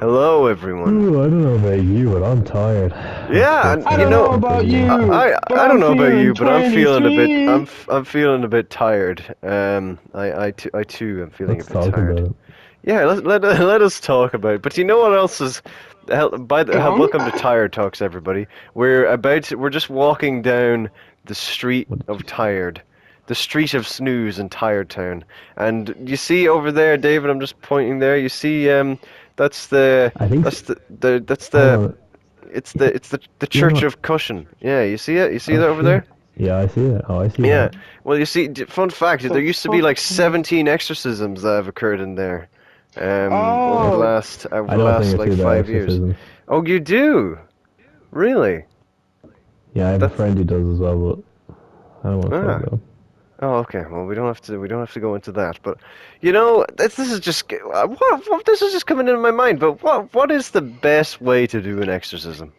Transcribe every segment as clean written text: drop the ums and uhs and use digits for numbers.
Hello, everyone. Ooh, I don't know about you, but I'm tired. Yeah, and I you don't know, know about you, I but I don't I'm know about feeling you, but I'm feeling a bit. 23. I'm feeling a bit tired. I too am feeling a Let's bit talk tired. about it. Yeah, let us talk about it. But you know what else is? Welcome to Drunk? Tired Talks, everybody. We're just walking down the street What did of you say? Tired, the street of snooze in Tired Town. And you see over there, David. I'm just pointing there. You see, that's the I think. that's the that's Hold the on. it's the You know Church what? of Cushion. Yeah, you see it? You see Oh that over shit. there? Yeah, I see it. Oh, I see Yeah. that. Well, you see, fun fact, The there used to be like fuck? 17 exorcisms that have occurred in there, Oh, over I the know a thing last or like two about 5 years. exorcisms. Oh, you do? Really? Yeah, I have a That's friend who does as well, but I don't want to talk ah. about him. Oh, okay. Well, we don't have to go into that. But you know, this is just what this is just coming into my mind. But what is the best way to do an exorcism?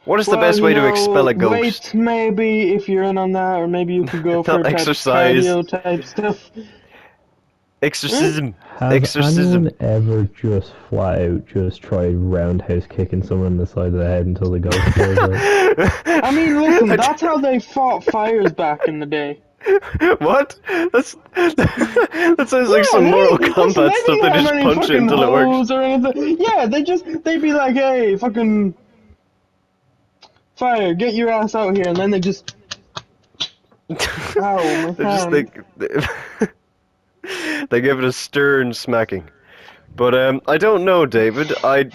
What is the Well, best way to expel a wait ghost? maybe if you're in on that, or maybe you could go for Not type exercise. cardio type stuff. Huh? Exorcism. Has anyone Exorcism. ever just flat out just tried roundhouse kicking someone in the side of the head until the ghost goes out? I mean, listen, that's how they fought fires back in the day. What? That sounds like Yeah, some Mortal listen, Kombat they stuff. didn't They have just any punch it fucking until it works. hoes or anything. Yeah, they'd be like, hey, fucking fire, get your ass out here, and then they just, ow, my They're just hand. they give it a stern smacking. But I don't know, David. I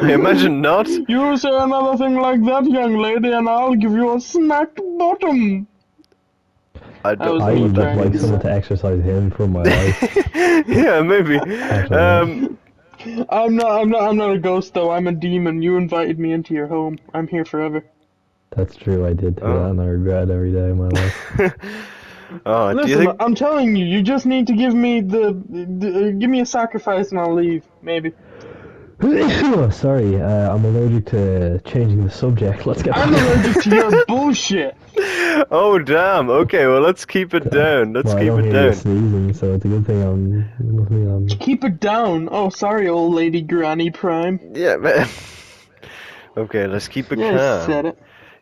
imagine not. You say another thing like that, young lady, and I'll give you a smacked bottom. I That don't was know me what trying that to means. do someone to exercise him from my life. Yeah, maybe. Actually, I'm not a ghost though. I'm a demon. You invited me into your home. I'm here forever. Um, that's true. I did do that, oh. and I regret it every day of my life. Oh, do you Listen, think? I'm telling you, you just need to give me give me a sacrifice and I'll leave. Maybe. Sorry, I'm allergic to changing the subject. Let's get I'm back allergic to to your bullshit. Oh, damn. Okay, well, let's keep it down. Let's Well, I keep don't it hear you down. sneezing, so it's a good thing I'm. Keep it down. Oh, sorry, old lady Granny Prime. Yeah, man. Okay, let's keep it Yeah, I calm. said it.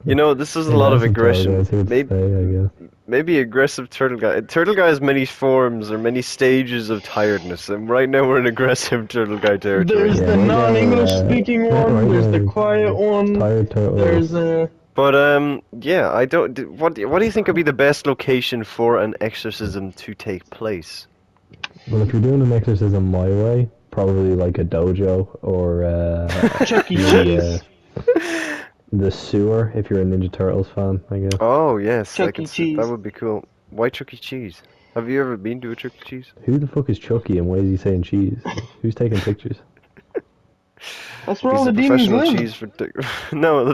You know, this is a lot of Aggressive turtle aggression. guys here to Maybe, stay, I guess. maybe aggressive turtle guy. Turtle guy has many forms or many stages of tiredness, and right now we're in aggressive turtle guy territory. There's Yeah, the right now non-English we're speaking one. right There's the now quiet we're one. tired turtles. There's a. But yeah, I don't. What do you think would be the best location for an exorcism to take place? Well, if you're doing an exorcism my way, probably like a dojo or Chuck E. maybe Cheese. the sewer if you're a Ninja Turtles fan, I guess. Oh yes, I Chuck E. could see that Cheese. would be cool. Why Chuck E. Cheese? Have you ever been to a Chuck E. Cheese? Who the fuck is Chucky and why is he saying cheese? Who's taking pictures? That's where all He's a the demons professional live. cheese for. No,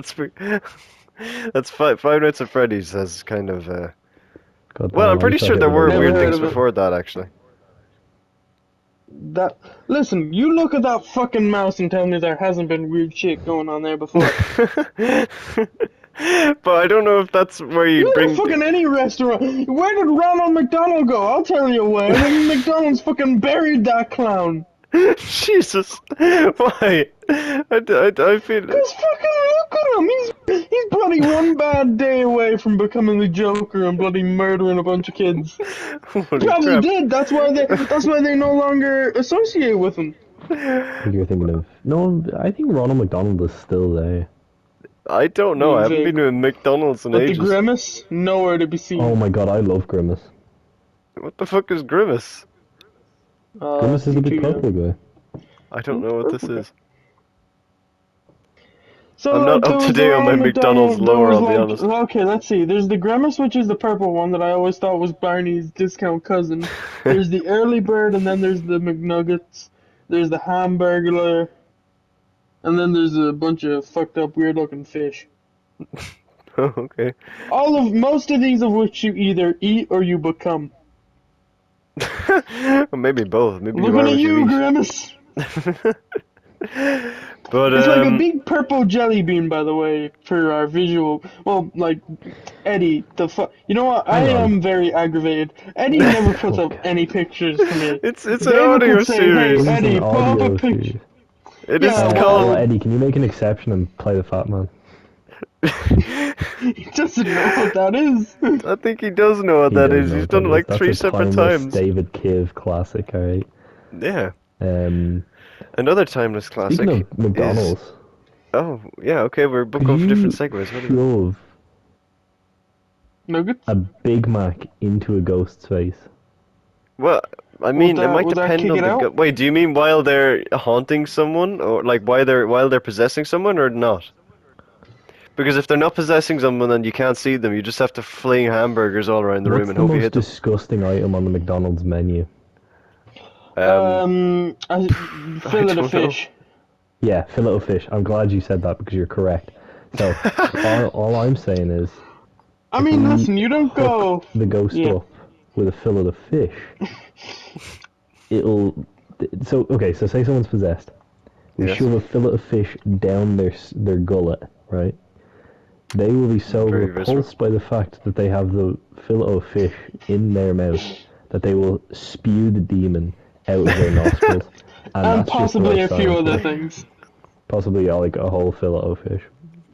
that's Five Nights at Freddy's has kind of. God Well, damn, I'm I pretty wish I sure could there were relate Never weird heard things of it. before that actually. That listen, you look at that fucking mouse and tell me there hasn't been weird shit going on there before. But I don't know if that's where you Look at bring. fucking any restaurant. Where did Ronald McDonald go? I'll tell you where. McDonald's fucking buried that clown. Jesus, why? I feel. Cause fucking look at him. He's bloody one bad day away from becoming the Joker and bloody murdering a bunch of kids. Holy Probably crap. did. That's why they no longer associate with him. I think you're thinking of no. I think Ronald McDonald is still there. I don't know. I Being haven't been vague. to a McDonald's in But the ages. grimace, nowhere to be Oh seen. my god, I love Grimace. What the fuck is Grimace? Grimace is You the big two purple guy. I don't know. know what this Purple guy. is. So I'm like not there up to was the date on my Ronald McDonald's McDonald. There lore, was I'll be like honest. okay, let's see. There's the grimace, which is the purple one that I always thought was Barney's discount cousin. There's the early bird, and then there's the McNuggets. There's the Hamburglar, and then there's a bunch of fucked up, weird looking fish. Oh, okay. Most of these of which you either eat or you become. Well, maybe both. Maybe you Looking are at what you you, eat. Grimace. But It's like a big purple jelly bean, by the way, for our visual. Well, like Eddie, you know what? I Hang on. am very aggravated. Eddie never puts up Okay. any pictures for me. it's an David audio could say, "Hey, This series. is an Eddie, put up a audio picture." series. It is Yeah, called. Eddie, can you make an exception and play the fat man? he doesn't know what that is. I think he does know what He that does is. know He's what done that it is. like That's three a separate timeless times. Davidkivo classic, alright? Yeah. Um, Another timeless Speaking classic of is. McDonald's, Oh, yeah, okay, we're could going for different you segues. What is it? shove Nuggets? a Big Mac into a ghost's face? Well, I Would mean, it that might would that depend kick on it the. out? Wait, do you mean while they're haunting someone, or like while they're possessing someone, or not? Because if they're not possessing someone and you can't see them, you just have to fling hamburgers all around the room What's and the hope you most hit them. disgusting item on the McDonald's menu? A I fillet of don't know. fish. Yeah, fillet of fish. I'm glad you said that because you're correct. So, all I'm saying is, I if mean, we listen, you don't hook go. the ghost Yeah. up with a fillet of fish, it'll. So, okay, so say someone's possessed. We Yes. shove a fillet of fish down their gullet, right? They will be so Very visceral. repulsed by the fact that they have the fillet of fish in their mouth that they will spew the demon out of their nostrils, and And that's just what I possibly a few signed other for. things. Possibly like a whole fillet of fish.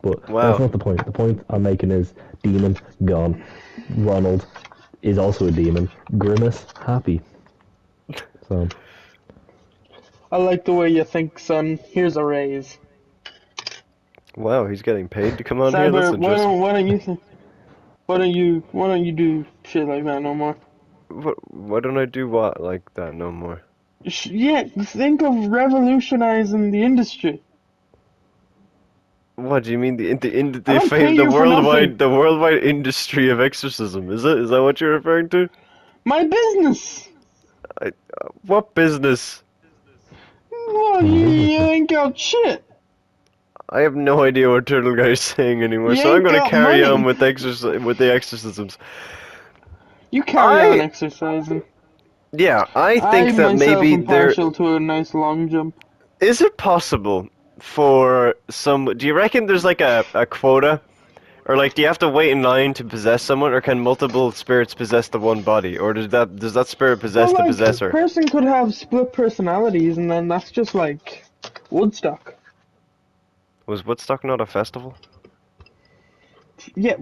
But that's Wow. not the point. The point I'm making is demon gone. Ronald is also a demon. Grimace happy. So I like the way you think, son. Here's a raise. Wow, he's getting paid to come on here. That's Cyber, interesting. why don't you do shit like that no more? Why don't I do what like that no more? Yeah, think of revolutionizing the industry. What do you mean I don't pay the you for nothing. worldwide industry of exorcism? Is that what you're referring to? My business. What business? Well, you ain't got shit. I have no idea what Turtle Guy is saying anymore, You so I'm ain't gonna got carry on money. with with the exorcisms. You carry on I exercising. Yeah, I I think that myself maybe am partial to a nice long jump. is it possible for some. Do you reckon there's like a quota? Or like, do you have to wait in line to possess someone, or can multiple spirits possess the one body, or does that spirit Well, possess the like, possessor? person could have split personalities, and then that's just like Woodstock. Was Woodstock not a festival? Yeah,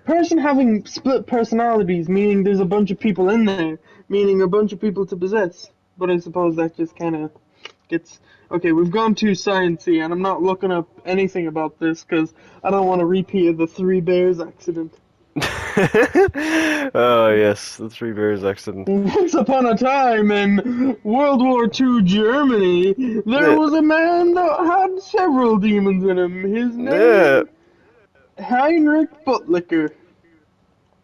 person having split personalities, meaning there's a bunch of people in there, meaning a bunch of people to possess. But I suppose that just kind of gets. Okay, we've gone too sciencey, and I'm not looking up anything about this because I don't want to repeat of the Three Bears accident. Oh yes, the Three Bears accident. Once upon a time in World War II Germany, there Yeah, was a man that had several demons in him. His yeah. name, Heinrich Buttlicker.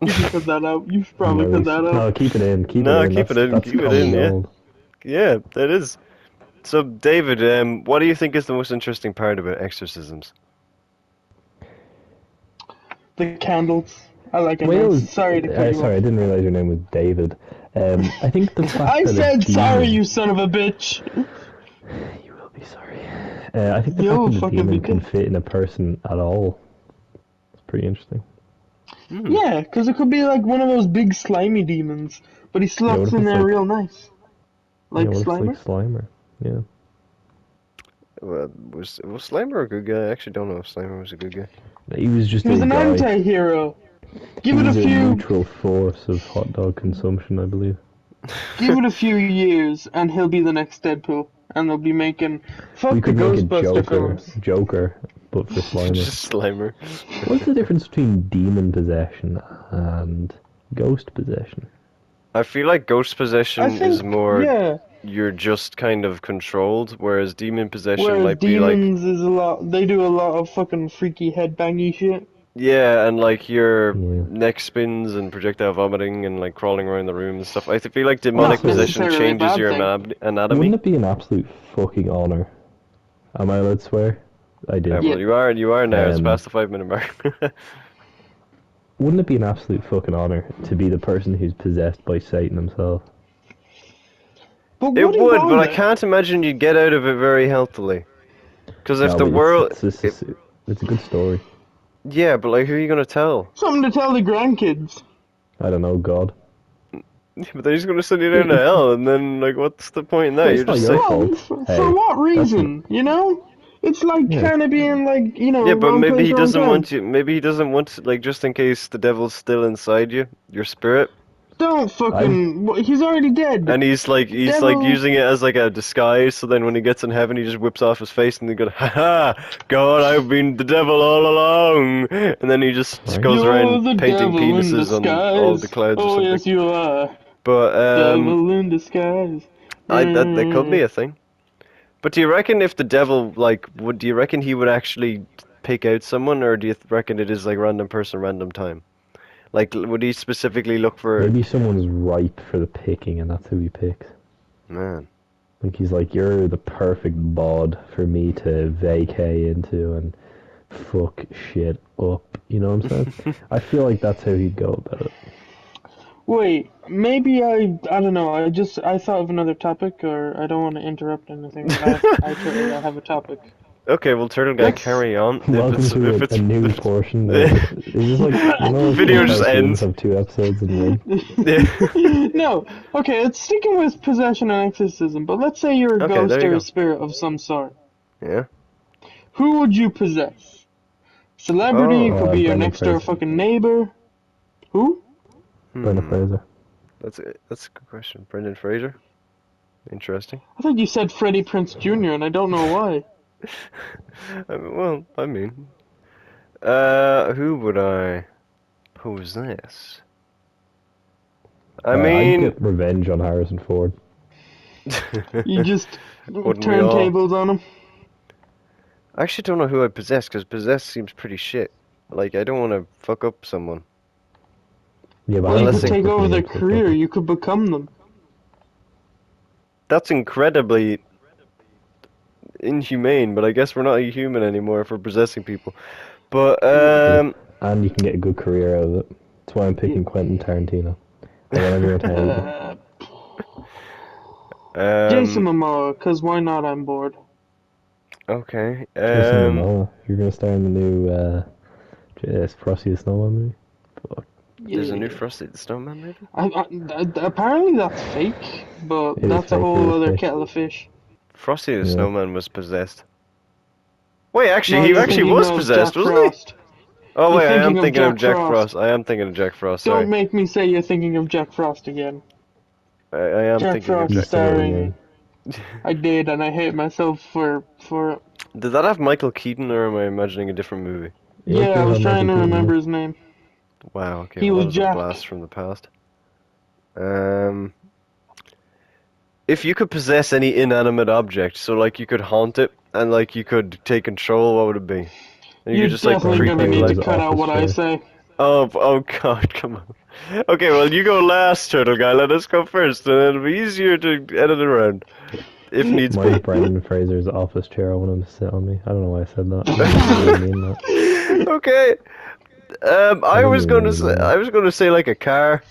You can cut that out. You should probably cut nice. that out. No, keep it in. Keep it No, in. keep it in, That's keep it comedy in. Yeah, gold. yeah, that is. So, David, what do you think is the most interesting part about exorcisms? The candles. I like a Wait, nice. no, Sorry to cut you sorry, I off. didn't realize your name was David. I think the fact I that a said sorry, demon. you son of a bitch. You will be sorry. I think the fact You'll that a fucking be demon can dead. fit in a person at all is pretty interesting. Hmm. Yeah, because it could be like one of those big slimy demons, but he Yeah, what slots if in it's there like, real nice. yeah, Like what if it's like Slimer? Slimer? Yeah. Was Slimer a good guy? I actually don't know if Slimer was a good guy. He was He just was a an guy. anti-hero. He Give it a was a few neutral force of hot dog consumption, I believe. Give it a few years, and he'll be the next Deadpool, and they'll be making We fuck the could make a Ghostbuster films. Joker, but for Slimer. Just Slimer. What's the difference between demon possession and ghost possession? I feel like ghost I possession is think, more yeah. you're just kind of controlled, whereas demon possession Whereas might be like, demons is a lot. They do a lot of fucking freaky headbangy shit. yeah, and like your Yeah. neck spins and projectile vomiting and like crawling around the room and stuff. I feel like demonic Not Also, possession necessarily a changes bad your thing. wouldn't anatomy. it be an absolute fucking honor? Am I allowed to swear? I did. Yeah. Well, you are now. It's Um, past the 5 minute mark. wouldn't it be an absolute fucking honor to be the person who's possessed by Satan himself? But It would he would, but I bother? can't imagine you'd get out of it very healthily. Because if No, the but world, it's a good story. yeah, but like, who are you gonna tell? Something to tell the grandkids. I don't know, God. Yeah, but then he's gonna send you down to hell, and then like, what's the point in that? Well, You're it's not just your saying, fault. For Hey, what that's reason? You know? It's like yeah. kind of being like, yeah, but wrong maybe place, he wrong doesn't time. want you. Maybe he doesn't want, like, just in case the devil's still inside you, your spirit. Don't fucking. He's already dead. And he's like Devil. using it as like a disguise, so then when he gets in heaven he just whips off his face and they go, haha, God, I've been the devil all along, and then he just Right. goes You're around the painting devil in penises on all the disguise. clouds or Oh, something. yes, you are. But Devil in disguise. that could be a thing. But do you reckon if the devil, like, do you reckon he would actually pick out someone, or do you reckon it is like random person, random time? Like, would he specifically look for, Maybe someone's ripe for the picking, and that's who he picks. man? Like he's like, you're the perfect bod for me to vacay into and fuck shit up. You know what I'm saying? I feel like that's how he'd go about it. Wait, maybe I don't know. I thought of another topic, or I don't want to interrupt anything, but I have a topic. Okay, well, Turtle Guy, Let's. carry on. Welcome to If it's a new if portion. it's Is this like, you know, like video some just cartoons ends. have 2 episodes in one? Yeah. No, okay, it's sticking with possession and exorcism, but let's say you're a Okay, ghost there you or a go. spirit of some sort. Yeah. Who would you possess? Celebrity, it could Oh. be your Brendan next door Fraser. fucking neighbor. Who? Brendan Hmm. Fraser. That's a good question. Brendan Fraser. Interesting. I thought you said Freddie Prince Jr., and I don't know why. Well, I mean, who would I possess? I I'd mean, get revenge on Harrison Ford. You just wouldn't we turn all? tables on him. I actually don't know who I possess because possess seems pretty shit. Like, I don't want to fuck up someone. Yeah, but Well, you Unless could Harrison it, take Ford over can their get fucked up. career. You could become them. that's incredibly inhumane, but I guess we're not a human anymore for possessing people. But, Yeah. And you can get a good career out of it. That's why I'm picking Quentin Tarantino. I want everyone to hate me. Uh, Jason um, Momoa, because why not? I'm bored. okay, Jason Momoa. You're gonna star in the new Frosty the Snowman movie? Fuck. there's a new Yeah. Frosty the Snowman movie? Apparently that's fake, but It is that's a fake, it whole is other fake. kettle of fish. Frosty the Yeah. Snowman was possessed. Wait, actually, No, he you're actually thinking was of possessed, Jack wasn't he? Frost. Oh You're wait, I am thinking of thinking of Jack Jack Frost. Frost. I am thinking of Jack Frost. Don't Sorry, make me say you're thinking of Jack Frost again. I am Jack thinking of Frost You Jack. said it starring. again. I did, and I hate myself for. Did that have Michael Keaton, or am I imagining a different movie? Yeah, it Yeah, I did was have trying Michael to Keaton. remember his name. Wow. Okay. He Well, that was was a Jack. blast from the past. Um, if you could possess any inanimate object, so like you could haunt it and like you could take control, what would it be? And you You're could just like definitely Brendan creep gonna people need to out. Fraser's cut out office what I chair. say. Oh God, come on. Okay, well you go last, Turtle Guy. Let us go first, and it'll be easier to edit around if needs Mine's be. Brendan Fraser's office chair. I want him to sit on me. I don't know why I said that. I didn't really mean that. Okay. I didn't even really mean I that. was gonna say like a car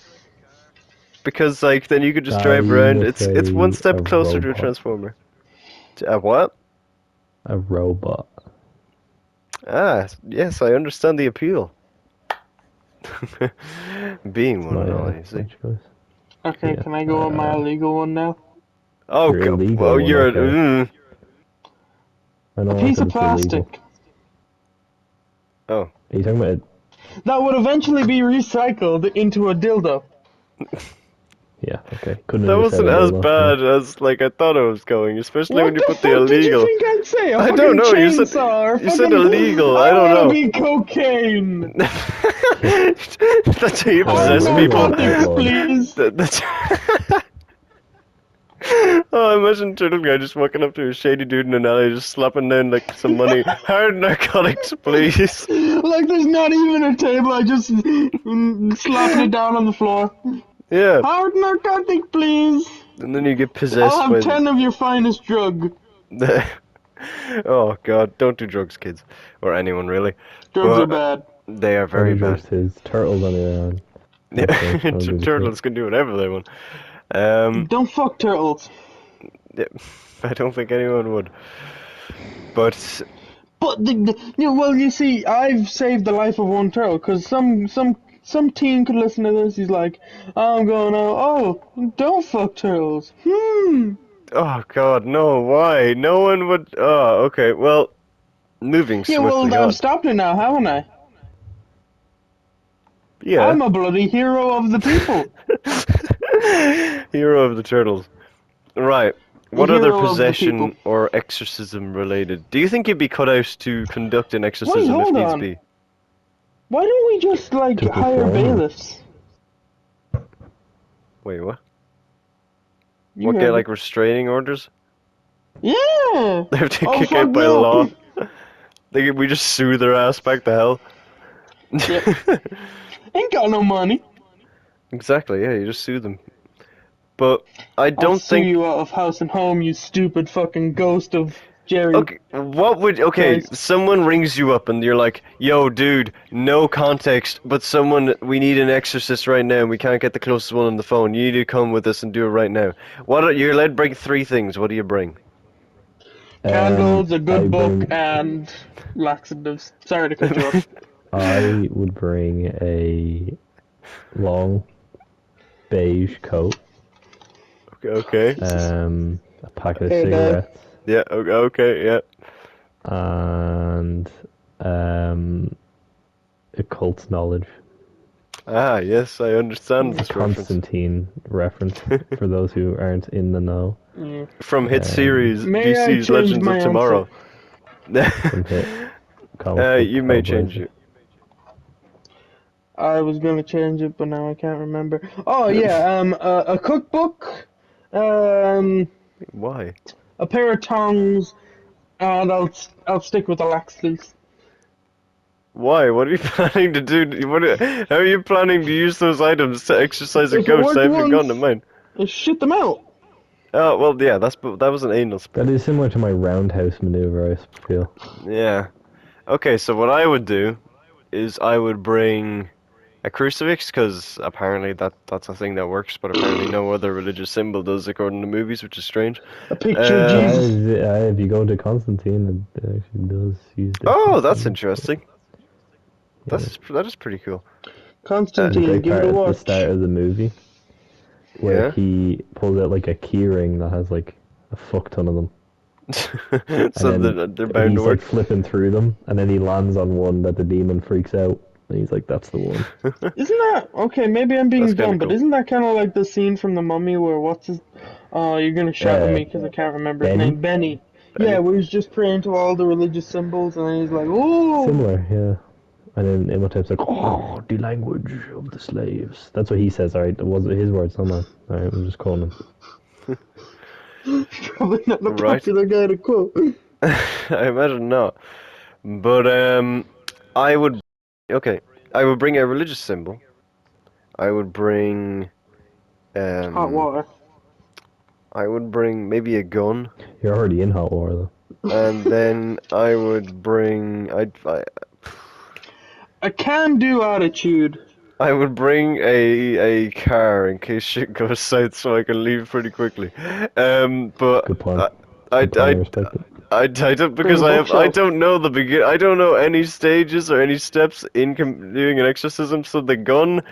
because like then you could just Are drive you around. gonna It's one say a step closer to a robot? transformer. A what? A robot. Ah, yes, I understand the appeal. Being It's one and all, you my see. choice. Okay, Yeah. can I go on my illegal one now? Oh, Your illegal well, one, you're. okay. I A don't like piece that of it's illegal. plastic Oh, Are you talking about? that would eventually be recycled into a dildo. Yeah, okay. Couldn't that have just said wasn't a as dildo. Yeah. bad as like I thought it was going, especially when What you the put the fuck did you illegal. think I'd say? A I don't fucking know. chainsaw or You said fucking. illegal. I I don't wanna know. be cocaine! That's how you Alright, possess Hard well, I'll people. go narcotics, outlawed. please! That's. Oh, imagine Turtle Guy just walking up to a shady dude in an alley, just slapping down like some money. Hard narcotics, please. Like there's not even a table, I just slapping it down on the floor. Yeah, Hard narcotic, please! and then you get I'll possessed have by 10 of your finest drug. the. Oh God, don't do drugs, kids, or anyone really. Drugs are But bad. they are Don't very do drugs bad. to his turtles on your own. Yeah, That's it. I don't give a shit. turtles can do whatever they want. Um, Don't fuck turtles. yeah, I don't think anyone would. But But well, you see, I've saved the life of one turtle because some teen could listen to this. He's like, I'm going out. Oh, don't fuck turtles. oh god, no, why? No one would. Oh, okay. Well, moving Yeah, well, swiftly I've on. stopped it now, haven't I? Yeah. I'm a bloody hero of the people. Hero of the turtles. Right. A What other hero of the people. possession or exorcism related? Do you think you'd be cut out to conduct an Wait, exorcism if hold needs on. be? Why don't we just like To hire perform them. bailiffs? Wait, what? You What, get heard me. like restraining orders? Yeah. They have to Oh kick fuck out by no. law. We just sue their ass back to hell. Yep. Ain't got no money. Exactly, yeah, you just sue them. But I I'll don't sue think. you out of house and home, you stupid fucking ghost of Jerry Okay, what would. Okay, Christ. someone rings you up and you're like, yo, dude, no context, but we need an exorcist right now and we can't get the closest one on the phone. You need to come with us and do it right now. You're allowed to bring three things. What do you bring? Candles, a I good book, bring. and laxatives. Sorry to cut you off. I would bring a long beige coat, Okay. a packet of Hey, Dad. cigarettes, Yeah, okay, yeah. and um, occult knowledge. Ah, yes, I understand A this reference. Constantine reference for those who aren't in the know. Yeah. From hit Um, series May I DC's change Legends of my answer? Tomorrow. from hit comic book You may change Hellblazer. it. I was gonna change it, but now I can't remember. Oh yeah, a cookbook, um, Why? a pair of tongs, and I'll stick with the laxatives. Why? What are you planning to do? How are you planning to use those items to exercise a If it ghost? I worked haven't gotten to once, mine. I shit them out. Oh, well, yeah, that was an anal That spray. is similar to my roundhouse maneuver, I feel. Yeah. Okay, so what I would do is I would bring a crucifix, because apparently that's a thing that works, but apparently no other religious symbol does according to movies, which is strange. A picture of Jesus. If you go to Constantine, it actually does use Oh, different that's symbols. interesting. Yeah. That is pretty cool. There's a Constantine, great give it part a at the start watch. of the movie where Yeah. he pulls out like a key ring that has like a fuck ton of them. And So then they're bound to he's like work. flipping through them, and then he lands on one that the demon freaks out. And he's like, that's the one. Isn't that okay? Maybe I'm That's being kind dumb, of but cool. isn't that kind of like the scene from The Mummy where what's his? Oh, you're gonna shout at Uh, me because I can't remember his Benny? name. Benny. Yeah, Benny. where he's just praying to all the religious symbols, and then he's like, "Oh, Similar, yeah. And then Imhotep's like, oh, the language of the slaves. That's what he says, alright? It wasn't his words, not mine. Alright, I'm just calling him. probably not a Right. popular guy to quote." I imagine not. But I would. Okay, I would bring a religious symbol. I would bring. Hot Um, water. I would bring maybe a gun, You're already in hot water, though. and then I would bring. A can-do attitude. I would bring a car in case shit goes south, so I can leave pretty quickly. But Good plan. I I Good plan, I respect it. I don't Bring because a I bookshelf. don't know I don't know any stages or any steps in doing an exorcism. So the gun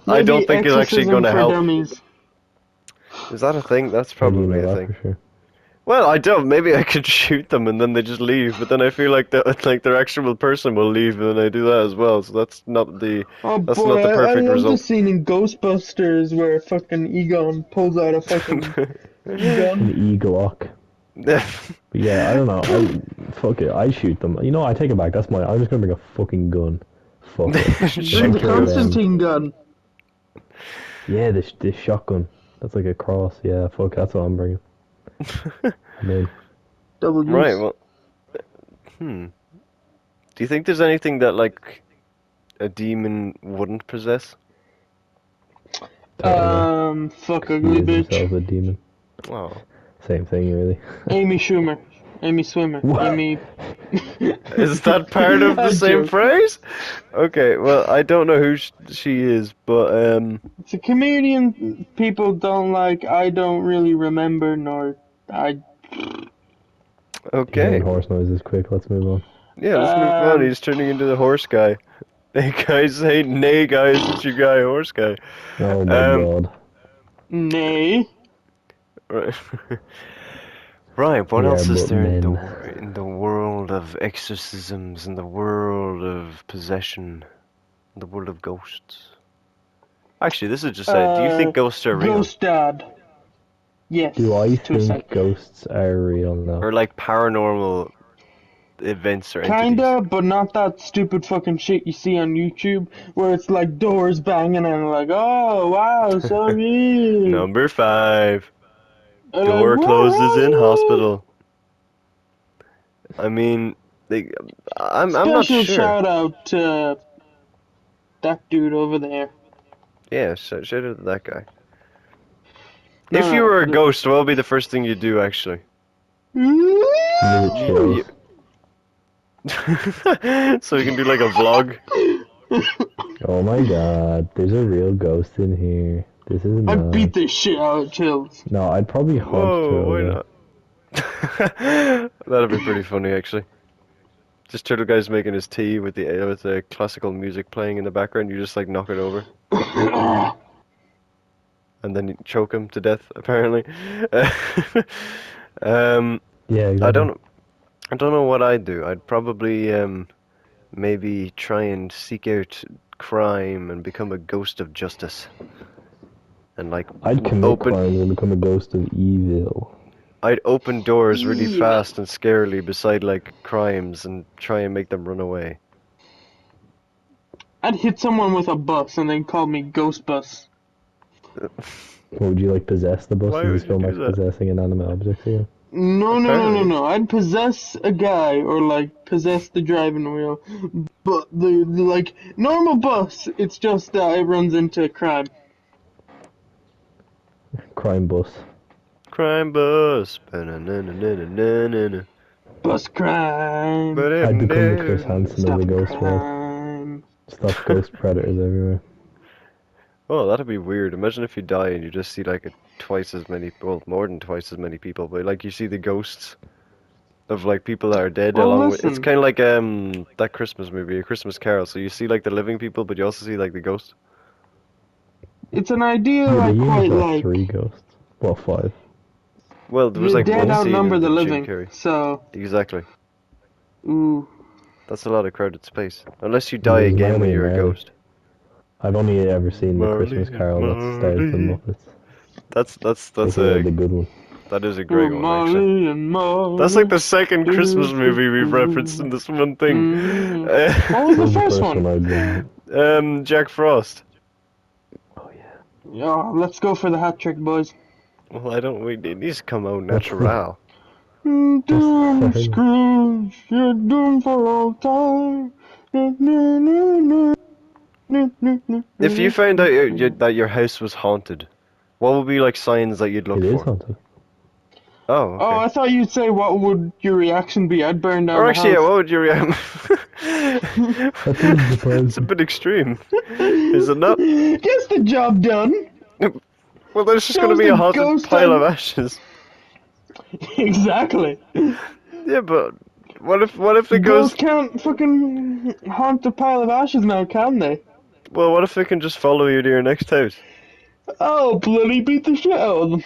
I don't Maybe think is actually going exorcism to for help. dummies. Is that a thing? That's How do you probably know a that thing. for sure? Well, I don't. Maybe I could shoot them and then they just leave. But then I feel like like their actual person will leave and then I do that as well. So Oh that's boy, not the I perfect love the result. scene in Ghostbusters where fucking Egon pulls out a fucking An e-gun. e-Glock. But yeah, I don't know. Fuck it. I shoot them. You know, I take it back. I'm just gonna bring a fucking gun. Fuck it. If I Bring Shoot the kill ghosts. them, Constantine gun. yeah, this shotgun. That's like a cross. Yeah, fuck. That's what I'm bringing. I'm in. Double Right. use. Well, hmm. Do you think there's anything that like a demon wouldn't possess? Turtanium. Fuck 'Cause he ugly is bitch. himself a demon. Oh. Same thing, really. Amy Schumer. Amy Swimmer. What? Amy. Is that part of the A same joke. phrase? Okay, well, I don't know who she is, but It's a comedian people don't like. I don't really remember, nor I. Hearing Okay. horse noises quick, let's move on. Yeah, let's move on. Um, He's turning into the horse guy. Hey guys, hey nay guys, it's your guy horse guy. Oh my Um, god. nay. right. Right, what We are else is but there men. in the world of exorcisms, in the world of possession, in the world of ghosts? Actually, this is just a, do you Uh, think ghosts are real? Ghost Dad. Do I Yes, to a think second. ghosts are real? No. Or like paranormal events or entities? Kinda, but not that stupid fucking shit you see on YouTube where it's like doors banging and like, oh wow, so real. Number 5. And like, Door closes in woohoo! hospital. I mean, they, I'm not Special sure. shout out to that dude over there. Yeah, shout out to that guy. No, If you no, were a the. ghost, what would be the first thing you'd do, actually? Maybe chills. You... So you can do like a vlog? Oh my god, there's a real ghost in here. This is I mad. beat the shit out of Chills. No, I'd probably haunt Whoa, Turtle why Guy. not? That'd be pretty funny, actually. Just Turtle Guy's making his tea with the classical music playing in the background. You just like knock it over, and then you choke him to death. Apparently. um, Yeah, I exactly. don't. I don't know what I'd do. I'd probably maybe try and seek out crime and become a ghost of justice, and like I'd commit open. crimes and become a ghost of evil. I'd open doors really Evil. fast and scarily beside like crimes and try and make them run away. I'd hit someone with a bus and then call me Ghost Bus. What would you like possess the bus? Why Does this would you film do like that? possessing inanimate objects again? No, no, no, no, Apparently. no. I'd possess a guy or like possess the driving wheel. But the like normal bus, it's just that it runs into crime. Crime bus. Crime bus. Ba-na-na-na-na-na-na-na. Bus crime. I'd become the Chris Ba-da-ba-da. Hansen of the Stopping ghost world. crime. Stop ghost predators everywhere. Oh, that'd be weird. Imagine if you die and you just see like twice as many, well, more than twice as many people, but like you see the ghosts of like people that are dead Well, along with. It's listen. kind of like that Christmas movie, A Christmas Carol. So you see like the living people, but you also see like the ghosts. It's an idea Yeah, I they even quite brought 3 like. ghosts. Well, 5. Well, there was The like dead one scene outnumber in the the Jim living, Carrey. so Exactly. ooh. That's a lot of crowded space. Unless you die There's again when Marley and you're a Marley. ghost. I've only ever seen the Marley Christmas and Carol that stars the Marley. Muppets, That's aka a the good one. that is a Oh, great one actually. Molly and That's like Molly. the second Do, Christmas do, movie we've referenced in do. this one thing. Mm. What was What the was the first first one? one I did? Jack Frost. Oh yeah. Yeah, let's go for the hat trick, boys. Well, I don't. Wait, it needs to come out What's the natural. what's the Damn third one? Scrooge, you're doomed for all time. Na, na, na, na, na, na, na, If you na, found out na, na. that your house was haunted, what would be like signs that you'd look It is for? haunted. Oh, Oh, okay. I thought you'd say what would your reaction be? I'd burn down Or the actually, yeah, house. what would you react? That doesn't It's surprise a me. bit extreme, is it not? Gets the job done. Well, there's just gonna Shows be a the haunted ghost pile of I. ashes. Exactly. Yeah, but what if it Ghosts goes? can't fucking haunt a pile of ashes now, can they? Well, what if it can just follow you to your next house? Oh, bloody beat the shit out of them.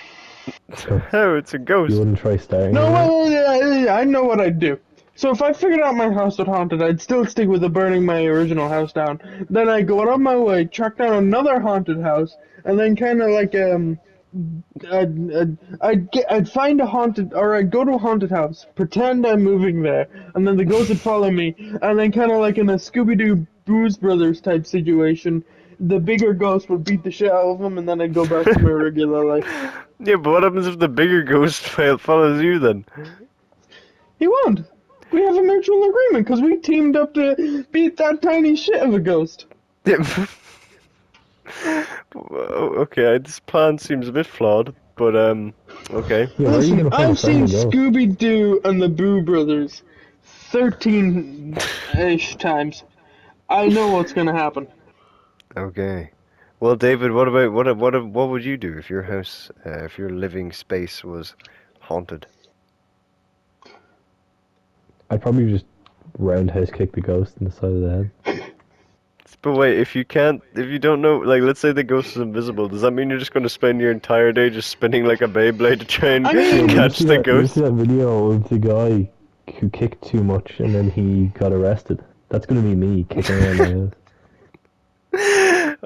Oh, Oh, it's a you ghost. wouldn't try starting No, it yet? well, yeah, I know what I'd do. So if I figured out my house was haunted, I'd still stick with the burning my original house down. Then I'd go on my way, track down another haunted house, and then kind of like I'd find a haunted, or I'd go to a haunted house, pretend I'm moving there, and then the ghost would follow me, and then kind of like in a Scooby Doo Blues Brothers type situation, the bigger ghost would beat the shit out of him, and then I'd go back to my regular life. Yeah, but what happens if the bigger ghost follows you then? He won't. We have a mutual agreement because we teamed up to beat that tiny shit of a ghost. Yeah. Okay, this plan seems a bit flawed, but okay. Yeah, where are you Listen, gonna find a I've seen friendly ghost? Scooby Doo and the Boo Brothers 13-ish times. I know what's gonna happen. Okay. Well, David, what about what would you do if your house, if your living space was haunted? I'd probably just roundhouse kick the ghost in the side of the head. But wait, if you don't know, like, let's say the ghost is invisible, does that mean you're just going to spend your entire day just spinning like a Beyblade to try and I Yeah, mean, but catch the you ever see ghost? that video of the guy who kicked too much and then he got arrested? That's gonna be me kicking around my house.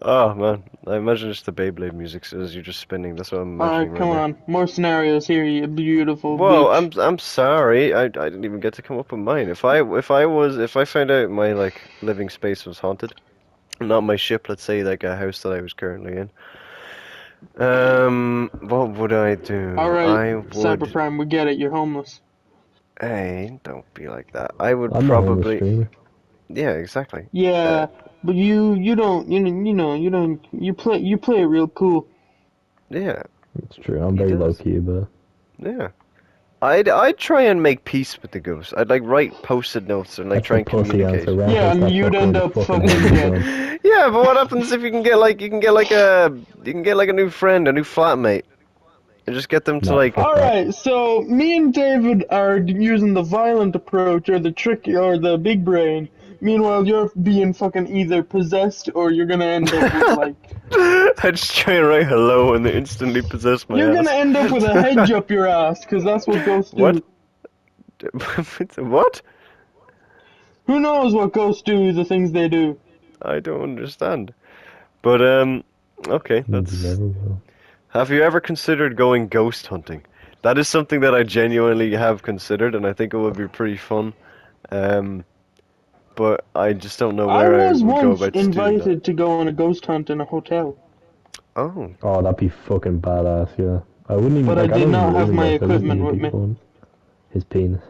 Oh man, I imagine it's the Beyblade music as you're just spinning. That's what I'm imagining alright, right come now. on. More scenarios here, you beautiful Whoa, bitch. I'm sorry. I didn't even get to come up with mine. If I found out my like living space was haunted, not my ship, let's say like a house that I was currently in. What would I do? Alright, I would. Cyberprime, we get it, you're homeless. Hey, don't be like that. I would I'm the homeless probably. streamer. Yeah, exactly. Uh, Yeah, but you don't, you don't, you play it real cool. yeah, It's true. I'm he very low does. key, but Yeah. I'd try and make peace with the ghost. I'd like write post-it notes and like that's try the and pussy communicate. answer. Yeah, Roundhouse and that you'd fucker end in the up fucking head fucking and be dead. done. Yeah, but what happens if you can get like a new friend, a new flatmate, and just get them to Nah, like fuck that. Alright, so me and David are using the violent approach or the tricky or the big brain. Meanwhile, you're being fucking either possessed or you're gonna end up with like I just try and write hello and they instantly possess my you're gonna ass. end up with a hedge up your ass, 'cause that's what ghosts What? do. What? Who knows what ghosts do, the things they do. I don't understand. But okay, You that's. never will. Have you ever considered going ghost hunting? That is something that I genuinely have considered, and I think it would be pretty fun. Um, but I just don't know I where I was would go once about doing that. invited to go on a ghost hunt in a hotel, Oh, Oh, that'd be fucking badass. Yeah. I wouldn't even but I like. I did don't even not live have in my Ghost. I just think equipment it'd with be me. fun. His penis.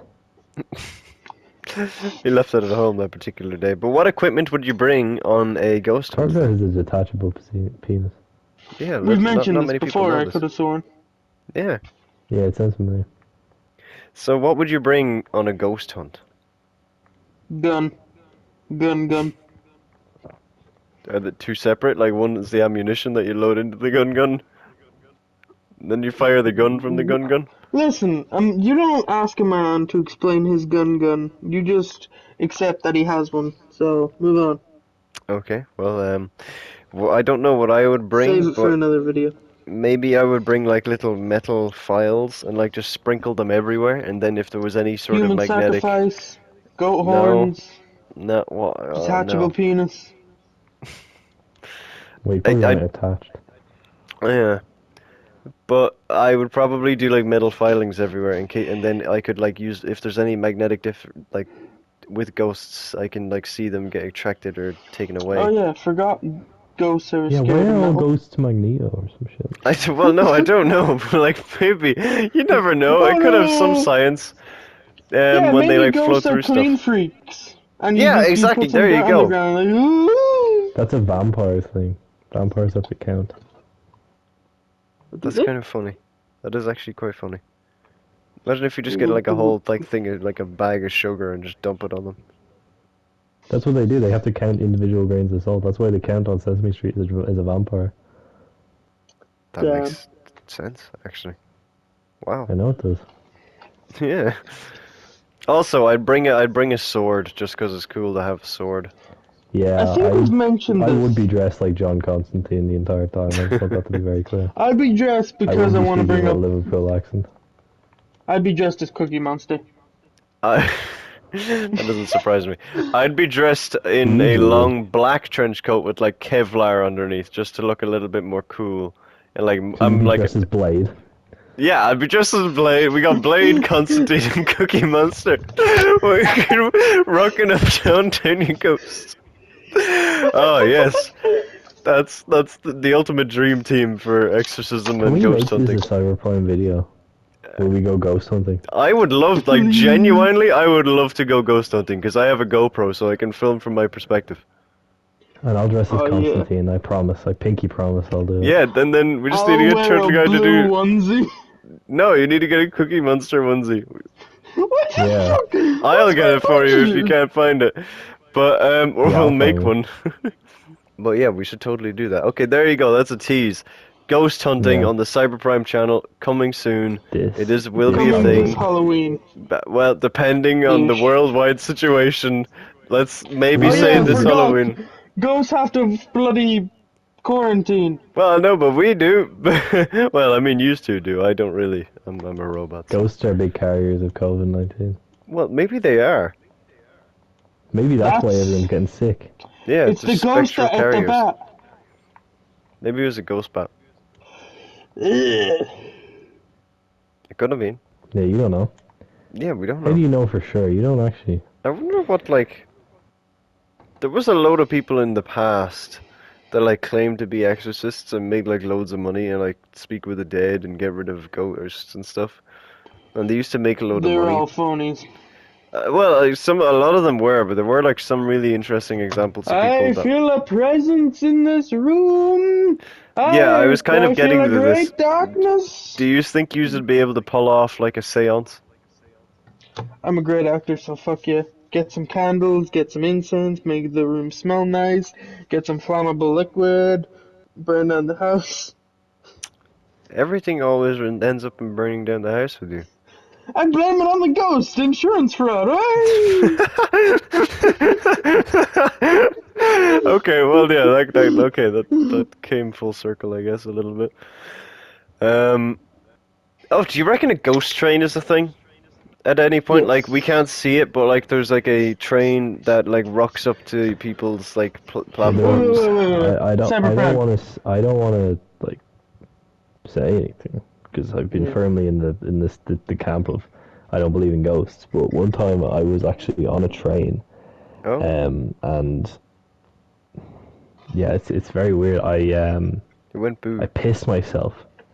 he left it at home that particular day. But what equipment would you bring on a ghost hunt Turtle then? has a detachable penis. Yeah, We've not mentioned this many people before, know I this. could have sworn. Yeah. Yeah, it sounds familiar. So what would you bring on a ghost hunt? Gun. Gun, gun. Are they two separate? Like one is the ammunition that you load into the gun, then you fire the gun from the gun. Listen, you don't ask a man to explain his gun. You just accept that he has one. So, move on. Okay, well, I don't know what I would Save bring, it for but another video. maybe I would bring like little metal files and like just sprinkle them everywhere, and then if there was any sort of Human magnetic, sacrifice, goat no, horns, no, what, detachable no, penis. Well, you probably want I, it attached. yeah, but I would probably do like metal filings everywhere in case, and then I could like use if there's any magnetic like with ghosts, I can like see them get attracted or taken Oh away. yeah, forgot ghosts are Yeah, why scared of are all metal. ghosts Magneto or some shit? Well, no, I don't know, but like maybe you never know. Oh It could have some no! science. Yeah, When they maybe like flow ghosts are through clean stuff. freaks. And Yeah, you exactly. put some There you dirt on the go. ground like, ooh! That's a vampire thing. Vampires have to count. Do That's they? kind of funny. That is actually quite funny. Imagine if you just get Ooh, like a ooh. whole like thing of like a bag of sugar and just dump it on them. That's what they do. They have to count individual grains of salt. That's why they count on Sesame Street as a vampire. That Damn. makes sense, actually. Wow. I know it does. Yeah. Also, I'd bring a sword just 'cause it's cool to have a sword. I Yeah, think we've mentioned I would be this. dressed like John Constantine the entire time. I just want that to be very clear. I'd be dressed I because wouldn't I be want to speaking bring with a up. Liverpool accent. I'd be dressed as Cookie Monster. I that doesn't surprise me. I'd be dressed in a Easily would. long black trench coat with like Kevlar underneath, just to look a little bit more cool. And like So you'd I'm be like, dressed as Blade. yeah, I'd be dressed as Blade. We got Blade, Constantine, and Cookie Monster. We're rocking up downtown you ghosts. Oh yes, that's the ultimate dream team for exorcism Can and we ghost make this a hunting. Cyberprime video where we go ghost hunting? I would love, like, Please. genuinely, I would love to go ghost hunting because I have a GoPro, so I can film from my perspective. And I'll dress as Oh yeah. Constantine. I promise. I pinky promise I'll do it. Yeah, then we just need to I'll get wear a Turtle Guy to blue do. onesie. No, you need to get a Cookie Monster onesie. What the Yeah. fuck? I'll What's get my it for you if you budget? can't find it. But or Yeah, we'll I'll make find it. one. But yeah, we should totally do that. Okay, there you go. That's a tease. Ghost hunting Yeah. on the Cyberprime channel coming soon. This Will be a Coming this thing. Halloween. Well, depending on the Ish. worldwide situation, let's maybe Oh say yeah, I this forgot. Halloween. Ghosts have to bloody quarantine. Well, no, but we do. Well, I mean, used to do. I don't really. I'm a robot. So. ghosts are big carriers of COVID-19. Well, maybe they are. Maybe that's why everyone's That's getting sick. Yeah, it's they're the ghost spectral that ate the carriers. bat. Maybe it was a ghost bat. Ugh. It could have been. Yeah, you don't know. Yeah, we don't How do know. you know for sure? You don't actually. I wonder what, like... There was a load of people in the past that, like, claimed to be exorcists and made, like, loads of money and, like, speak with the dead and get rid of ghosts and stuff. And they used to make a load of They're money. all phonies. Well, a lot of them were, but there were, like, some really interesting examples of people I that... feel a presence in this room. Yeah, I was kind of I feel getting a to this. great darkness. Do you think you would be able to pull off, like, a seance? I'm a great actor, so fuck you. Get some candles, get some incense, make the room smell nice, get some flammable liquid, burn down the house. Everything always ends up in burning down the house with you. I blame it on the ghost insurance fraud. Hey! Okay, well, yeah, that came full circle, I guess, a little bit. Oh, do you reckon a ghost train is a thing? At any point, like, we Yes. can't see it, but, like, there's, like, a train that, like, rocks up to people's, like, Well, Wait, platforms. wait, wait, wait, wait. I don't. I don't Cyberprime. want to. I don't want to like say anything because I've been Yeah. firmly in the camp of I don't believe in ghosts. But one time I was actually on a train, Oh, and yeah, it's very weird. it went I boo. pissed myself,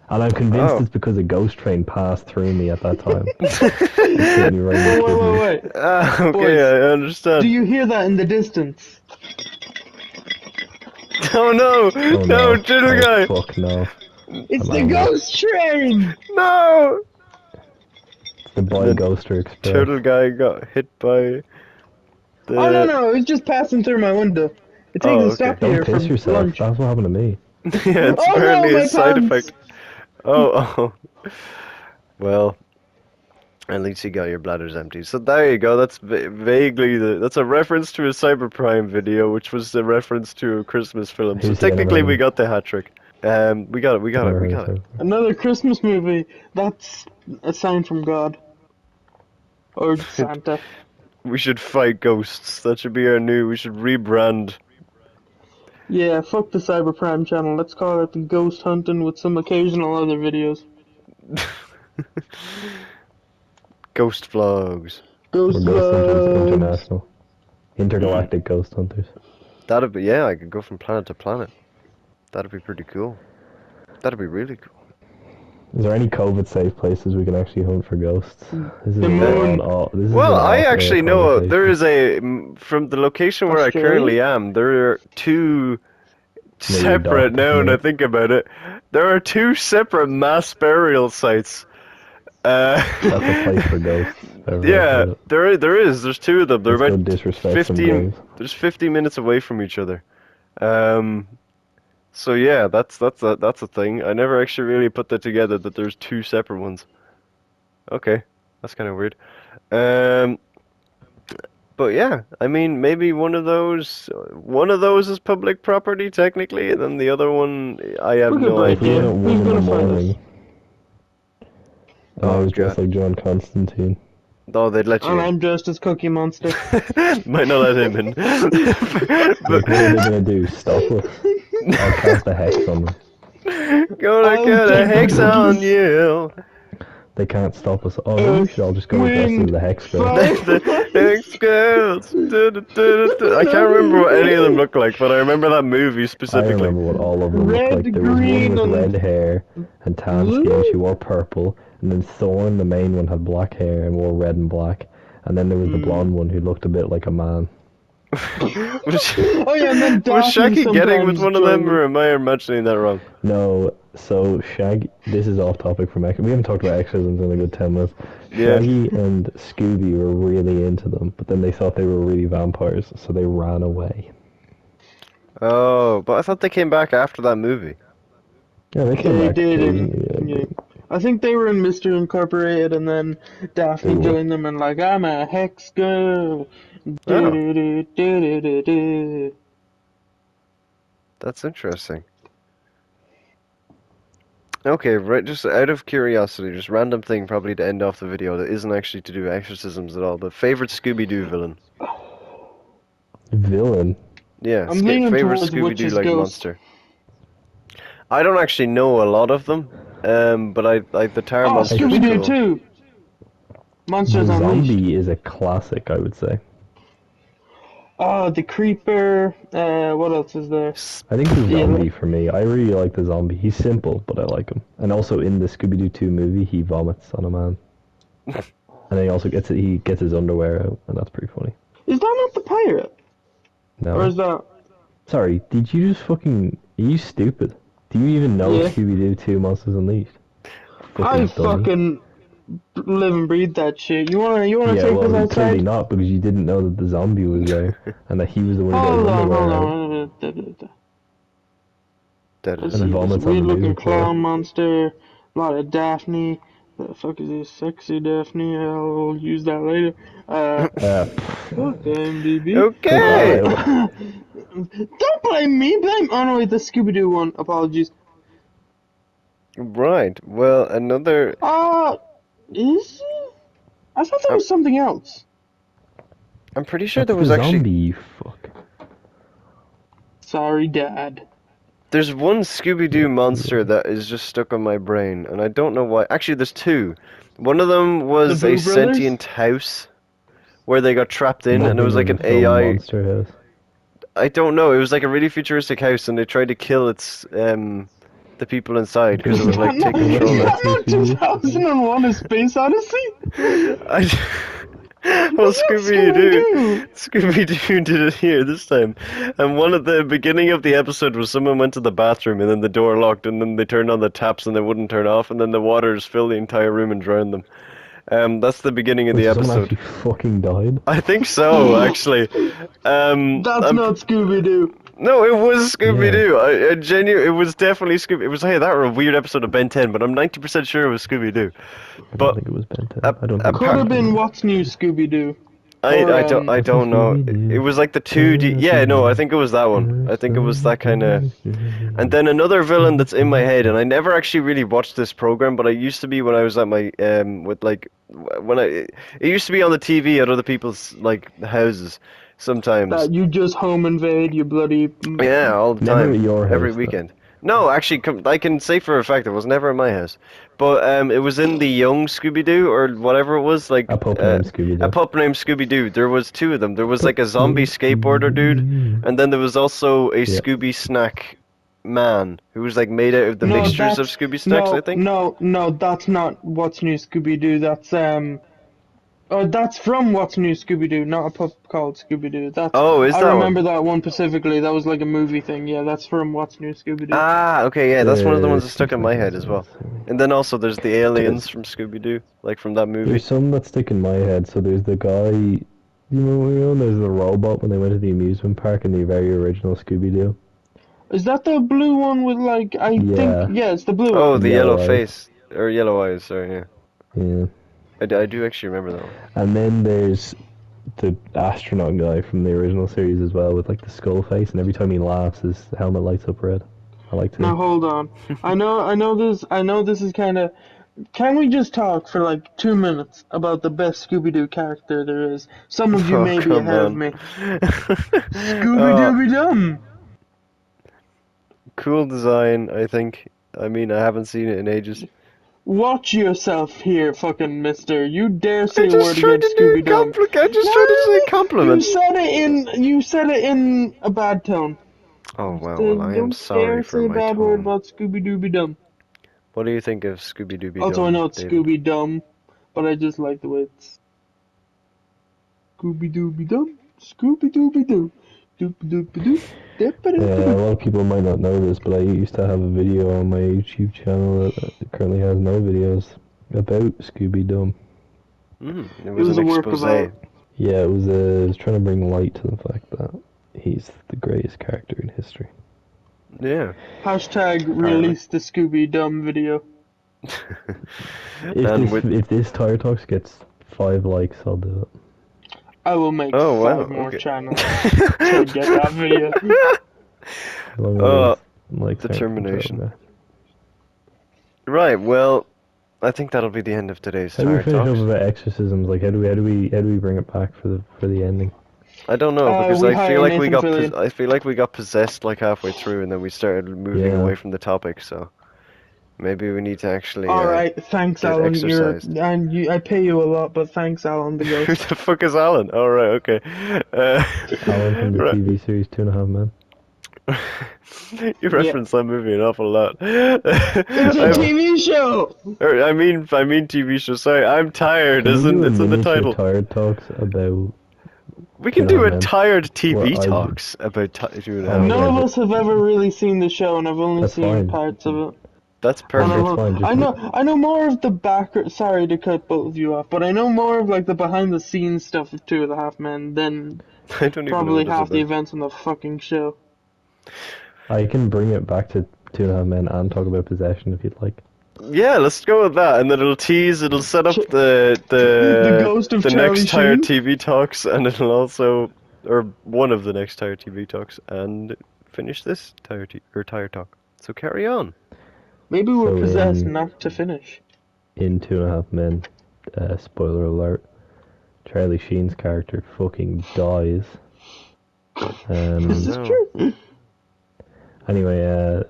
and I'm convinced Oh. it's because a ghost train passed through me at that time. It's hit me right in the Wait, kidney. wait, wait. Ah, okay, Boys, I do understand. you hear that in the distance? Oh no! Oh No, no! turtle Oh guy! fuck no! It's I'm the out of it. ghost train! No! It's the And Boy then Ghoster Express. turtle guy got hit by Oh no, the... no, it's just passing through my window. It takes Oh, a okay. stop Don't here piss for yourself. lunch. That's what happened to me. Yeah, it's Oh no, apparently a my side pants! effect. Oh, oh. Well, at least you got your bladders empty. So there you go. That's vaguely that's a reference to a Cyberprime video, which was a reference to a Christmas film. So Who's the technically, we enemy? got the hat trick. We got it. We I've got it. never We heard got it. of it. Another Christmas movie. That's a sign from God. Or Santa. We should fight ghosts. That should be our new. We should rebrand. Yeah, fuck the Cyberprime channel. Let's call it the Ghost Hunting with some occasional other videos. Ghost vlogs. We're Ghost Ghost Hunters vlogs. International. Intergalactic Ghost Hunters. That'd be I could go from planet to planet. That'd be pretty cool. That'd be really cool. Is there any COVID safe places we can actually hunt for ghosts? This is The an moon. this is Well, an I off-air actually know there conversation. is from the location where I Australia? currently am, there are two Where you separate, docked at the now when I minute. think about it, there are two separate mass burial sites. That's a place for ghosts. If ever I've Yeah, heard it. there is. There's two of them. They're Let's go about disrespect some 15. graves. There's 50 minutes away from each other. So yeah, that's a thing. I never actually really put that together that there's two separate ones. Okay, that's kind of weird. Um, but yeah, I mean, maybe one of those is public property technically, and then the other one, I have We could no break If we idea. went in. at Who's 1 in the gonna find us? morning and I Oh was dressed god. like John Constantine, Oh, they'd let you And in. I'm dressed as Cookie Monster. Might not let him in. like what are they gonna do? Stop us? I'll cast a hex on them. Gonna I'll get a take the hex on cookies. you. They can't stop us. Oh, maybe we should all just go dressed as Wind, the hex girl. fire. The hex girls. I can't remember what any of them look like, but I remember that movie I specifically. remember what all of them looked Red, like. There was one green, with and red hair and tan skin. She wore purple, and then Thorn, the main one, had black hair and wore red and black. And then there was the blonde one who looked a bit like a man. was, Oh yeah, and then was Daphne Shaggy getting with sometimes one of them, joined or them. am I imagining that wrong? No, so Shaggy. This is off topic from We haven't talked about exorcisms in a good 10 minutes. Yeah. Shaggy and Scooby were really into them, but then they thought they were really vampires, so they ran away. Oh, but I thought they came back after that movie. Yeah, they came They back did in occasionally. Yeah, yeah. I think they were in Mr. Incorporated, and then they Daphne were. joined them, and like I'm a hex girl. Oh, Do-do-do-do-do-do. that's interesting. Okay, right, just out of curiosity, just random thing probably to end off the video that isn't actually to do with exorcisms at all, but favorite Scooby-Doo villain? Villain. Yeah, I'm leaning favorite towards Scooby-Doo Witch's like Ghost. monster. I don't actually know a lot of them, but I like the Tower Oh, I Monster's think Scooby-Doo cool. 2! Monsters the Unleashed. zombie is a classic, I would say. Oh, the Creeper. What else is there? S- I think the Yeah, zombie for me. I really like the zombie. He's simple, but I like him. And also in the Scooby-Doo 2 movie, he vomits on a man. And he also gets his underwear out, and that's pretty funny. is that not the pirate? Or No. is that? Sorry, did you just fucking... Are you stupid? Do you even know Yeah. Scooby-Doo 2 Monsters Unleashed? I Fucking dummy. fucking live and breathe that shit. You wanna Yeah, take this well, clearly outside? not, because you didn't know that the zombie was there, and that he was the one who got his Hold on, hold underwear out, on. Let's and see this vomits on the weird looking music for clown monster. A lot of Daphne. The fuck is this? Sexy Daphne. I'll use that later. it. Fuck the IMDb. Cut that Okay. out. Don't blame me. Blame. Oh no, wait, the Scooby Doo one. Apologies. Right. Well, another. Uh, is it? I thought there I'm was something else. I'm pretty sure That's there the was actually. zombie, you fuck. Sorry, Dad. There's one Scooby-Doo monster Yeah. that is just stuck on my brain, and I don't know why. Actually, there's two. One of them The was a Boo Brothers. sentient house where they got trapped in, and it was like Nothing an from AI. Monster House. I don't know. It was like a really futuristic house, and they tried to kill its the people inside because it Is would that like not? take Wasn't control Is of that What's New not Scooby-Doo? 2001: A Space Odyssey? I, well, Was that Scooby Doo? Scooby Doo did it here this time, and one at the beginning of the episode was someone went to the bathroom and then the door locked, and then they turned on the taps and they wouldn't turn off, and then the waters filled the entire room and drowned them. That's the beginning of Wait, the so someone episode. actually fucking died? I think so, actually. That's I'm not Scooby Doo. No, it was Scooby Yeah, Doo. I genuinely, it was definitely Scooby. It was hey, that were a weird episode of Ben 10, but I'm 90% sure it was Scooby Doo. I don't But think it was Ben 10. a, I don't a think it Could was have Ben been 10. What's New Scooby Doo, I or I What's don't new know. It Scooby-Doo? was like the 2D. What's Yeah, no, I new? think it was that one. I think it was that kind of. And Scooby-Doo? then another villain that's in my head, and I never actually really watched this program, but I used to be when I was at my with like when I it used to be on the TV at other people's like houses sometimes. that you just home invade, you bloody. Yeah, all the Never time, at your every house, though. weekend. No, actually, I can say for a fact it was never in my house, but it was in the Young Scooby Doo or whatever it was, like A pup named a Scooby-Doo. pup named Scooby Doo. There was two of them. There was like Pup a zombie named skateboarder dude, Scooby-Doo. and then there was also a Yeah. Scooby Snack man who was like made out of the No, mixtures of that's Scooby Snacks, I no, think. no, no. That's not What's New Scooby Doo. That's. Oh, that's from What's New Scooby Doo, not a pup called Scooby Doo. That's. Oh, is I that one? remember that one specifically. That was like a movie thing. Yeah, that's from What's New Scooby Doo. Ah, okay, yeah, that's one of the ones that Scooby stuck in my Snack head was as well. silly. And then also there's the aliens There's from Scooby Doo, like from that movie. there's some that stick in my head. So there's the guy. You know, there's the robot when they went to the amusement park in the very original Scooby-Doo. Is that the blue one with like? I think Yeah, yeah, it's the blue Oh, one. the yellow yellow eyes. face or yellow eyes. Sorry, yeah. Yeah. I do actually remember that one. And then there's the astronaut guy from the original series as well, with like the skull face, and every time he laughs, his helmet lights up red. I liked Now him. hold on. I know this is kind of. Can we just talk for like 2 minutes about the best Scooby Doo character there is? Some of you Oh, may be come ahead of on. me. Scooby uh, Dooby Dum. cool design, I think. I mean, I haven't seen it in ages. Watch yourself here, fucking mister. You dare I say a just word tried against to do Scooby Dum. I just No, tried to say you compliment. said it in a bad tone. Oh, wow. Well, I am Don't sorry dare for say a my bad word tone. about Scooby Dooby Dum. What do you think of Scooby Dooby Also, I Dum, know it's David? Scooby Dum, but I just like the way it's Scooby Dooby Dum, Scooby Dooby Doo, Doop Doop Doo, A Dip. lot of people might not know this, but I used to have a video on my YouTube channel that currently has no videos about Scooby-Doo. It It was was an a work of expose. art. Yeah, it was trying to bring light to the fact that he's the greatest character in history. Yeah. Hashtag Apparently. release the Scooby Dumb video. And with If this Tire Talks gets 5 likes, I'll do it. I will make oh wow, 5 more okay. channels to get that video. As long uh, as likes aren't from Turtle determination. Guy. Right. Well, I think that'll be the end of today's How do we Tire finish up Talks. about exorcisms? Like, how do we bring it back for the ending? I don't know because We I feel hire like we Nathan got Fillion. I feel like we got possessed like halfway through, and then we started moving Yeah. away from the topic. So maybe we need to actually Alright, thanks get Alan. exercised. I pay you a lot, but thanks Alan the Who ghost. the fuck is Alan? Oh right, okay. Alan from the Right. TV series Two and a Half Men. You Yeah. reference that movie an awful lot. It's a I'm, TV show! I mean TV show. Sorry, I'm tired. Can we do a It's in the miniature title. Tired Talks about We Two can and a do Half Men? entire Where TV I do. talks about Two and a Oh, Half None yeah, Men. of but us have ever really seen the show, and I've only that's seen fine. parts of it. That's And perfect. That's fine. Just I know more of the back. Sorry to cut both of you off, but I know more of like the behind the scenes stuff of Two and a Half Men than I don't even know probably what it's half the about. events in the fucking show. I can bring it back to Two and a Half Men and talk about possession if you'd like. Yeah, let's go with that, and then it'll set up The ghost of the Charlie next Tired Sheen. TV talks, and it'll also, or one of the next Tired TV talks, and finish this Tired Talk. So carry on. Maybe we're So possessed not to finish. in Two and a Half Men, spoiler alert, Charlie Sheen's character fucking dies. This is No. true. Anyway,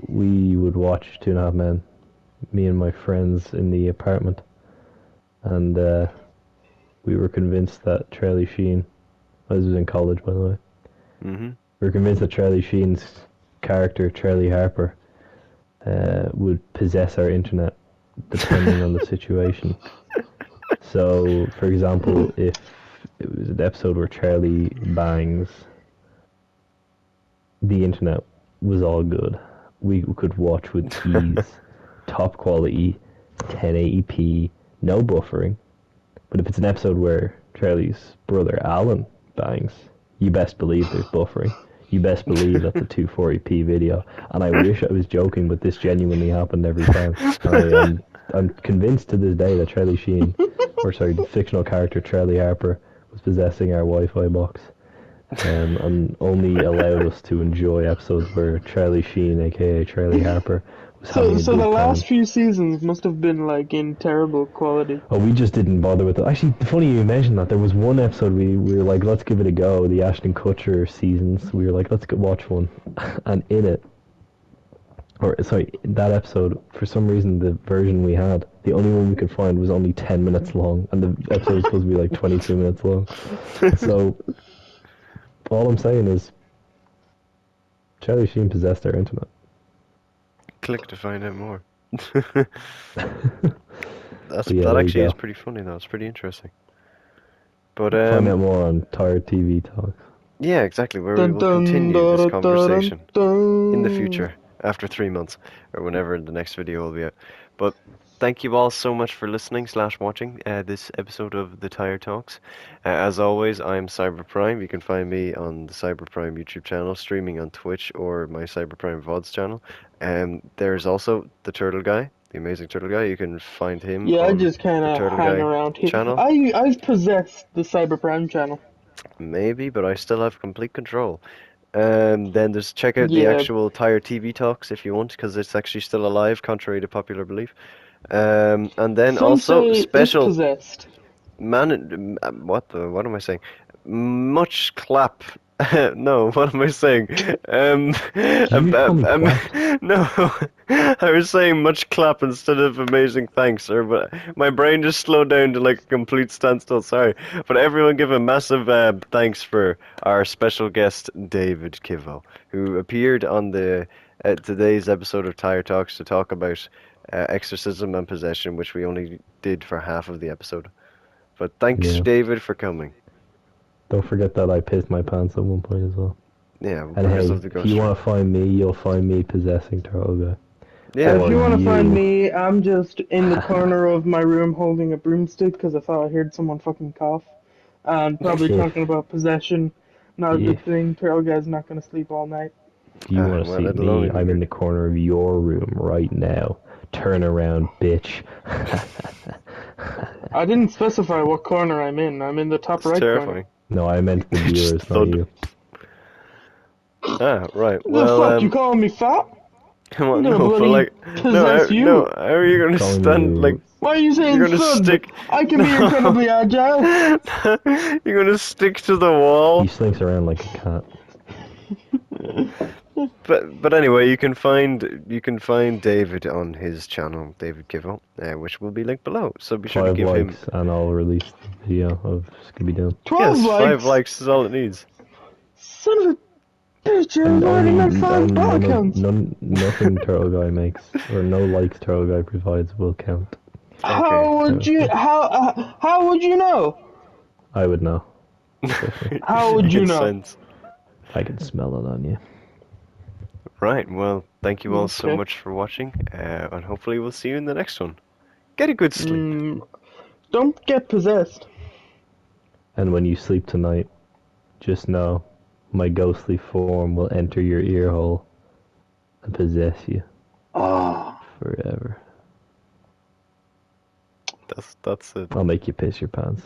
we would watch Two and a Half Men, me and my friends in the apartment, and we were convinced that Charlie Sheen, I was in college by the way, Mhm. we were convinced that Charlie Sheen's character, Charlie Harper, would possess our internet depending on the situation. So, for example, if it was an episode where Charlie bangs, the internet was all good. We could watch with ease, top quality, 1080p, no buffering. But if it's an episode where Charlie's brother Alan bangs, you best believe there's buffering. You best believe that's a 240p video. And I wish I was joking, but this genuinely happened every time. And I'm convinced to this day that Charlie Sheen, or sorry, the fictional character Charlie Harper, was possessing our Wi-Fi box. And only allowed us to enjoy episodes where Charlie Sheen, aka Charlie Harper, was having a So the good time. last few seasons must have been like in terrible quality. Oh, we just didn't bother with it. Actually, funny you mentioned that. There was one episode we were like, let's give it a go. The Ashton Kutcher seasons. We were like, let's go watch one. And in it, or sorry, that episode, for some reason, the version we had, the only one we could find was only 10 minutes long, and the episode was supposed to be like 22 minutes long. So, all I'm saying is, Charlie Sheen possessed our internet. Click to find out more. But yeah, That there you actually is go. pretty funny though. It's pretty interesting. But Find out more on Tired TV Talks. yeah, exactly. Where we Dun, will dun, continue da, this da, da, dun, conversation in the dun. future, after 3 months, or whenever the next video will be out. But thank you all so much for listening / watching this episode of the Tire Talks. As always, I'm Cyberprime. You can find me on the Cyberprime YouTube channel, streaming on Twitch or my Cyberprime VODs channel. And there's also the Turtle Guy, the amazing Turtle Guy. You can find him Yeah, I on just kind the of Turtle hang Guy around here. channel. I've possessed the Cyber Prime channel. Maybe, but I still have complete control. And then there's check out the Yeah, actual Tire TV Talks if you want, because it's actually still alive, contrary to popular belief. And then some also say it's special possessed. what am I saying? Much clap. No, what am I saying? Did you just call me quacked? No, I was saying much clap instead of amazing thanks, or but my brain just slowed down to like a complete standstill. Sorry, but everyone give a massive thanks for our special guest Davidkivo, who appeared on the today's episode of Tire Talks to talk about exorcism and possession, which we only did for half of the episode. But thanks, Yeah. David, for coming. Don't forget that I pissed my pants at one point as well. Yeah, And because hey, of the if you ghost want to find me, you'll find me possessing Turtle Guy. Yeah, If Or you want to find you. me, I'm just in the corner of my room holding a broomstick because I thought I heard someone fucking cough. And probably If talking about possession. Not a if good thing. Trail guy's not going to sleep all night. If you want to Well, see it'll me, only be I'm in weird. the corner of your room right now. Turn around, bitch. I didn't specify what corner I'm in. I'm in the top It's right corner. terrifying. No, I meant the Just viewers, not thud. you. Ah, right. The fuck, you Well, calling me fat? well, I'm gonna no, but bloody like, possess no. you. How are you gonna Calling stand like? you Why are you You're saying gonna thud? stick. I can be No. incredibly agile. You're gonna stick to the He wall. slinks around like a cat. But anyway, you can find David on his channel, Davidkivo, which will be linked below. So be sure to 5 give him. likes and I'll release the video of Scooby Doo. 12 Yes, 5 likes? likes is all it needs. Son of a bitch, you're And already only meant 5 bot and accounts. nothing Turtle Guy makes or no likes Turtle Guy provides will count. Okay. How would you know? I would know. Trust me. How You would you can know? sense. I can smell it on you. Right. Well, thank you all so Okay. much for watching, and hopefully we'll see you in the next one. Get a good sleep. Don't get possessed. And when you sleep tonight, just know my ghostly form will enter your ear hole and possess you Ah. forever. That's it. I'll make you piss your pants.